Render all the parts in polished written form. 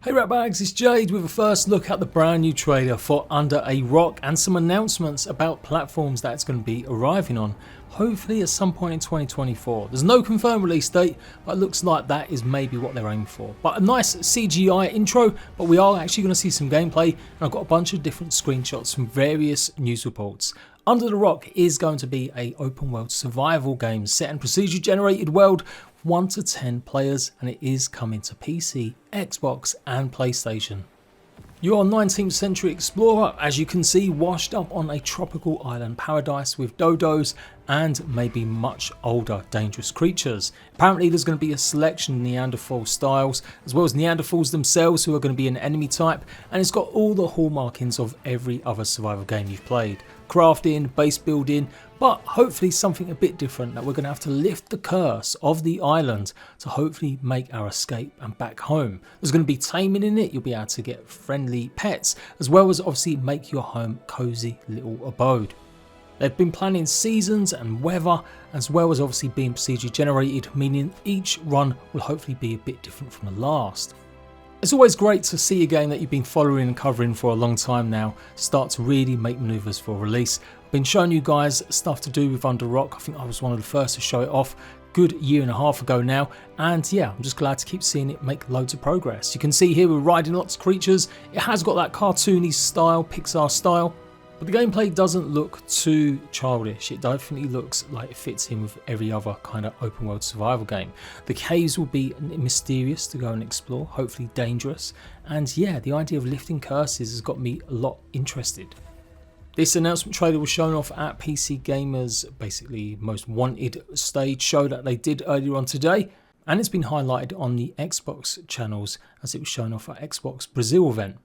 Hey ratbags, it's Jade with a first look at the brand new trailer for Under a Rock and some announcements about platforms that it's going to be arriving on, hopefully at some point in 2024. There's no confirmed release date, but it looks like that is maybe what they're aiming for. But a nice CGI intro, but we are actually going to see some gameplay, and I've got a bunch of different screenshots from various news reports. Under the Rock is going to be an open world survival game set in procedure generated world, 1 to 10 players, and it is coming to PC, Xbox and PlayStation. You're a 19th century explorer, as you can see, washed up on a tropical island paradise with dodos and maybe much older dangerous creatures. Apparently there's going to be a selection of Neanderthal styles as well as Neanderthals themselves, who are going to be an enemy type, and it's got all the hallmarkings of every other survival game you've played. Crafting, base building, but hopefully something a bit different, that we're going to have to lift the curse of the island to hopefully make our escape and back home. There's going to be taming in it, you'll be able to get friendly pets, as well as obviously make your home cozy little abode. They've been planning seasons and weather, as well as obviously being procedure generated, meaning each run will hopefully be a bit different from the last. It's always great to see a game that you've been following and covering for a long time now start to really make manoeuvres for release. I've been showing you guys stuff to do with Under Rock. I think I was one of the first to show it off good year and a half ago now, and yeah, I'm just glad to keep seeing it make loads of progress. You can see here we're riding lots of creatures. It has got that cartoony style, Pixar style, but the gameplay doesn't look too childish. It definitely looks like it fits in with every other kind of open world survival game. The caves will be mysterious to go and explore, hopefully dangerous, and yeah, the idea of lifting curses has got me a lot interested. This announcement trailer was shown off at PC Gamer's basically most wanted stage show that they did earlier on today, and it's been highlighted on the Xbox channels as it was shown off at Xbox Brazil event.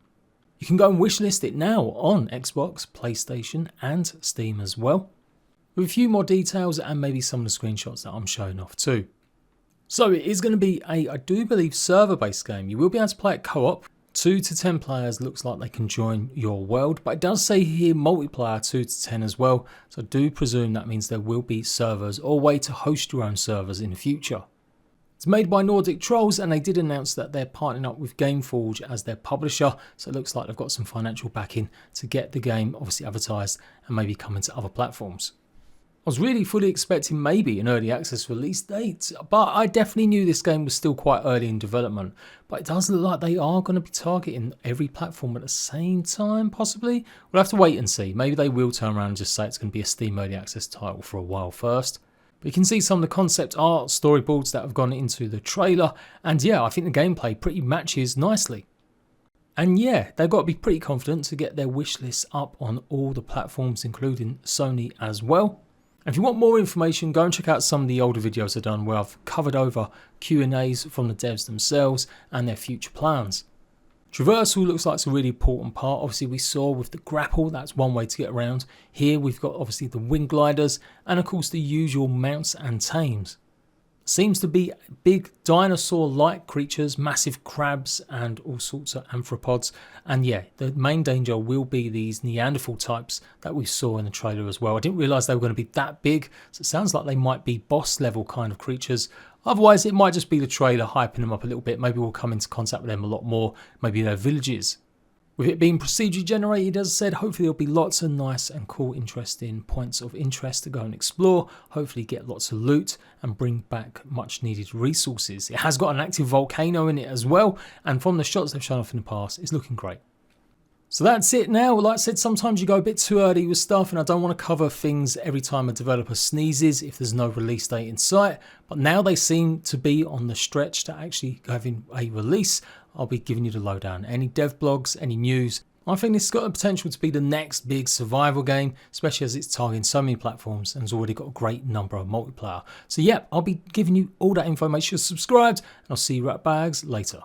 You can go and wishlist it now on Xbox, PlayStation and Steam as well, with a few more details and maybe some of the screenshots that I'm showing off too. So it is going to be I do believe server-based game. You will be able to play it co-op. 2 to 10 players looks like they can join your world, but it does say here multiplayer 2 to 10 as well, so I do presume that means there will be servers or a way to host your own servers in the future. It's made by Nordic Trolls, and they did announce that they're partnering up with Gameforge as their publisher, so it looks like they've got some financial backing to get the game obviously advertised and maybe come into other platforms. I was really fully expecting maybe an early access release date, but I definitely knew this game was still quite early in development. But it does look like they are going to be targeting every platform at the same time, possibly. We'll have to wait and see. Maybe they will turn around and just say it's going to be a Steam early access title for a while first. But you can see some of the concept art, storyboards that have gone into the trailer, and yeah, I think the gameplay pretty matches nicely. And yeah, they've got to be pretty confident to get their wish list up on all the platforms, including Sony as well. And if you want more information, go and check out some of the older videos I've done where I've covered over Q&As from the devs themselves and their future plans. Traversal looks like it's a really important part. Obviously we saw with the grapple, that's one way to get around. Here we've got obviously the wing gliders and of course the usual mounts and tames. Seems to be big dinosaur-like creatures, massive crabs and all sorts of arthropods. And yeah, the main danger will be these Neanderthal types that we saw in the trailer as well. I didn't realise they were going to be that big, so it sounds like they might be boss level kind of creatures. Otherwise it might just be the trailer hyping them up a little bit. Maybe we'll come into contact with them a lot more, maybe their villages. With it being procedurally generated, as I said, hopefully there'll be lots of nice and cool, interesting points of interest to go and explore. Hopefully get lots of loot and bring back much needed resources. It has got an active volcano in it as well, and from the shots they've shown off in the past, it's looking great. So that's it now. Like I said, sometimes you go a bit too early with stuff, and I don't want to cover things every time a developer sneezes if there's no release date in sight. But now they seem to be on the stretch to actually having a release. I'll be giving you the lowdown. Any dev blogs, any news. I think this has got the potential to be the next big survival game, especially as it's targeting so many platforms and has already got a great number of multiplayer. So yeah, I'll be giving you all that info. Make sure you're subscribed, and I'll see you ratbags later.